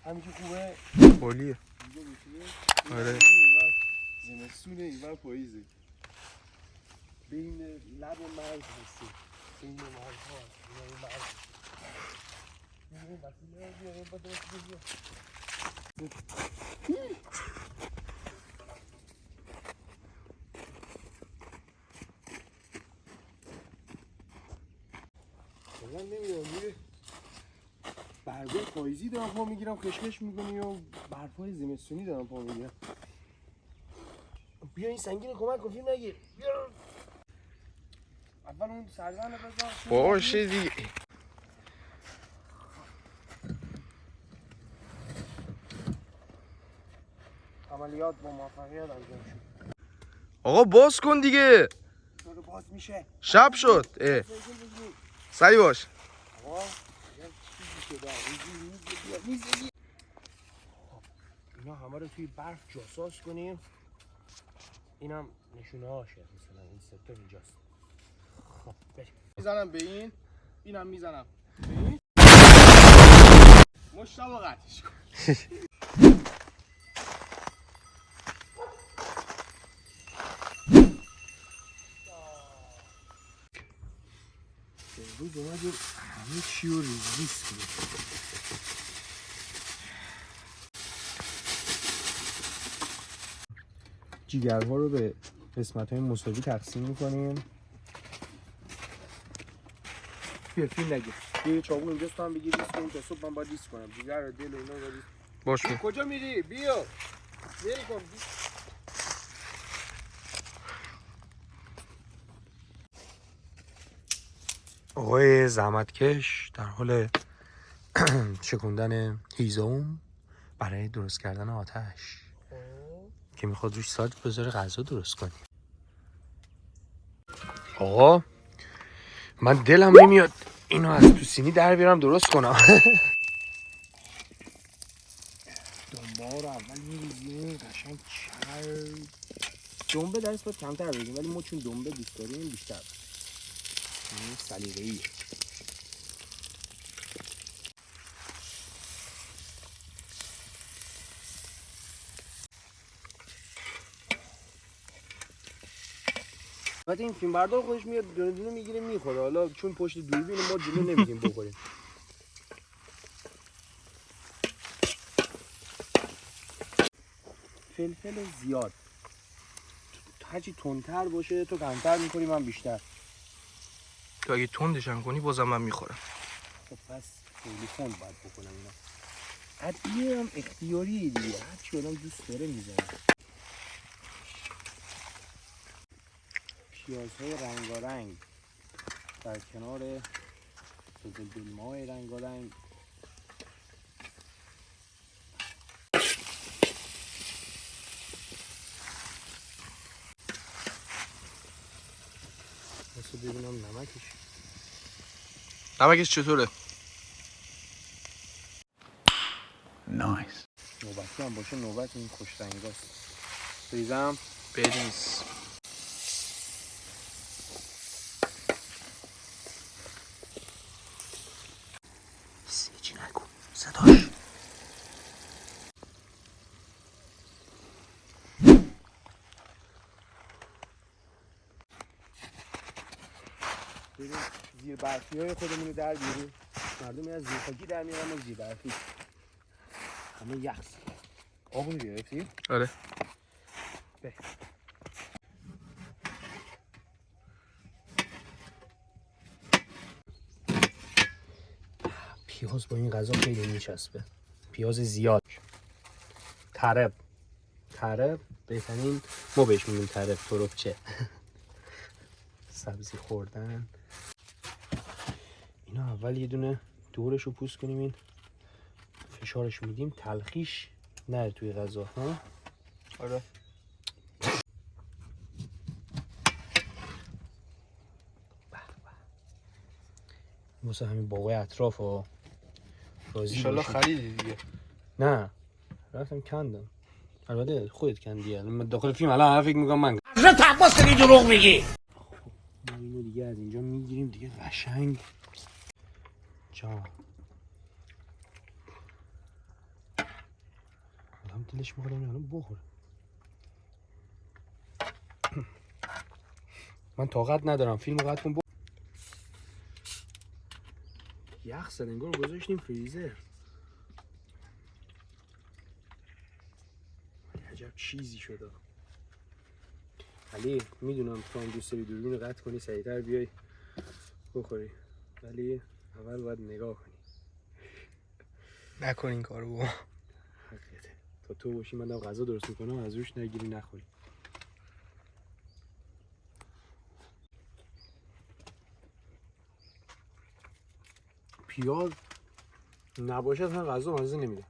همینجور خوبه؟ عالیه. آره. زمستونه اینور پاییزه. بین لب مرز هستی. بین مرزها. این مرز. این وسیله بیاریم با درست بگیر. من نمیدونم میره برگای پاییزی دارم پا میگیرم خشخش میکنی و برفای زمستونی دارم پا میگیرم. بیا این سنگین کمک کن فیلم نگیر. بیا اول اون سرزن رو بذار باشه دیگه. عملیات با موفقیت انجام شد. آقا باز کن دیگه. داره باز میشه. شب شد. سری باش. آقا چی شده؟ میز اینا همه رو توی برف جاساز کنیم. اینم نشونه هاشه، مثلا این سکتور اینجاست. خب بریم. میزنم به این، اینم میزنم به این. مشتبه قطعش کن. امروز اومدیم همه چی رو ریزیز کنیم. جیگرها رو به قسمت‌های مساوی تقسیم می‌کنیم. بیا فیلم نگیر. بیا چاقو اینجاست تو هم بگیر ریز کنیم تا صبح من باید ریز کنم. جیگر رو دل و اینا رو ریز. باش کن. کجا میری؟ بیا. بری کن. آقای زحمتکش در حال شکوندن هیزم برای درست کردن آتش که میخواد روش سایت بذاره غذا درست کنیم. آقا من دلم نمیاد اینو از تو سینی در بیارم درست کنم. دنبه رو اول میریزیم قشنگ چر دنبه درست باید کمتر بگیم ولی ما چون دنبه دوست داریم بیشتر این سلیقه‌ایه. وقتی این فیلم بردار خودش میاد دونه دونه میگیره میخوره. حالا چون پشت دوربین ما جلو نمیدیم بخوریم. فلفل زیاد هرچی تندتر باشه تو کمتر میکنی من بیشتر. تو اگه تندشم کنی بازم من میخورم. خب پس خیلی تند باید بکنم اینا. عدیه هم اختیاریه دیگه. هرچی آدم دوست داره میزنه. پیازهای رنگارنگ در کنار دلمای رنگارنگ. مثل ببینم نمکش چطوره؟ نایس. نوبتی هم باشه نوبت این خوش رنگاست. ریزم بریز. سیچی نکن صداش. بریم زیر برفی های خودمون رو در بیاریم. مردمی از زیر خاکی در میارن و زیر برفی همه یخ. آبونی بیارفتی؟ آره. به پیاز با این غذا خیلی میچسبه. پیاز زیاد. ترب بهترین ما بهش میگیم ترب. تربچه. سبزی خوردن. اینا اول یه دونه دورش رو پوست کنیم. این فشارش میدیم تلخیش نره توی غذا ها. آره. واسه همین باقای اطراف ها راضی انشالله باشید. خریدی دیگه. نه رفتم کندم. البته خودت کندی. من داخل فیلم الان فکر میکنم من حضرت عباس داری دروغ میگی. ما اینو دیگه از اینجا میگیریم دیگه قشنگ جا. من دلش میخواد اینو بخوره. من طاقت ندارم فیلم رو قطع کن. یخ زد انگار گذاشتیم فریزر. عجب چیزی شده. علی میدونم تو هم دوست داری دوربین رو قطع کنی سریعتر بیای بخوری، ولی اول باید نگاه کنی. نکن این کارو با. حقیقته تا تو باشی من دارم غذا درست میکنم از روش نگیری نخوری. پیاز نباشه اصلا غذا مزه نمیده.